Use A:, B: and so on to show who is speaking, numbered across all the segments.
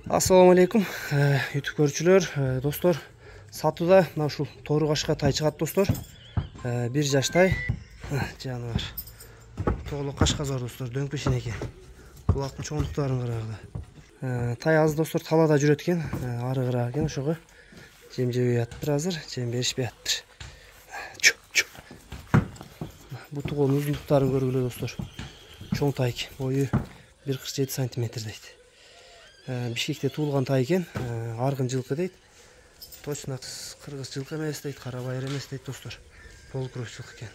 A: Assalamu алейкум, YouTube көрүүчүлөр, достор. Сатуда мына ушул тору кашка тай чыгат, достор. 1 жаш тай, жаныбар. Тоолук кашка зор, достор, дөңпешин экен. Кулактын чоңдуктарын карагыла. Тай азыр, достор, талада жүрөт экен, ары кыра экен, ошого жем жебей атыптыр азыр, жем беришпей атыптыр. Бутугонун узундуктарын көргүлө, достор. Чоң тай экен, бою 1,47 см дейт. Бишкекте туулган тай экен, аргын жылкы дейт. Точно кыргыз жылкы эмес дейт, кара байыр эмес дейт, достор. Полукровь жылкы экен.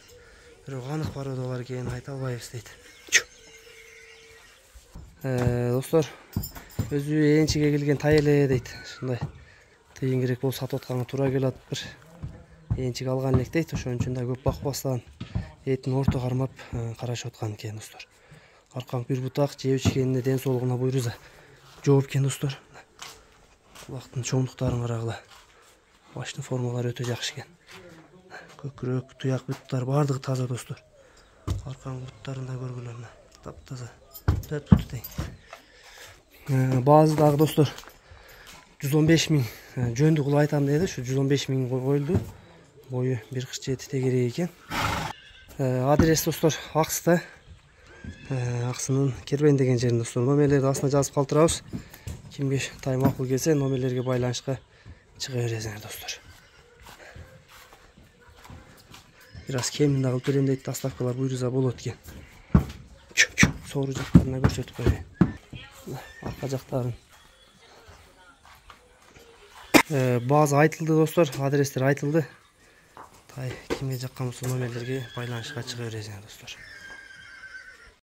A: Бирок анык породалар экенин айта албайбыз дейт. Достор, өзү энчиге келген тай эле дейт. Ушундай тыйын керек болуп сатып атканга туура келип атыптыр. Энчиге алган элек дейт, ошон үчүн да көп бакпастан этин орто кармап карашып аткан экен, достор. Аркаңкы бир бутак жеп ичкенине ден соолугуна буйруза жооп экен, достор. Кулактын чоңдуктарын карагыла. Баштын формалары өтө жакшы экен. Көкүрөк, туяк буттар бардыгы таза, достор. Аркаңкы буттарын да көргүлө, мына таптаза. Төрт бут тең. Баазы дагы, достор, 115 миң жөндү кылып айтам деди. Ушу 115 миң коюлду. Бою 1,47 тегерек экен. Адрес, достор, Аксыда. Аксынын Кербен деген жерин, достор. Номерлерди астына жазып калтырабыз. Кимге тай макул келсе, номерлерге байланышка чыга бересиңер, достор. Бир аз кемин да кылып берем дейт, доставкалар буйруза болот экен. Соору жактарына көрсөтүп коеюн. Арка жактарын. Баазы айтылды, достор, адрестер айтылды. Тай кимге жаккан болсо номерлерге байланышка чыга бересиңер, достор.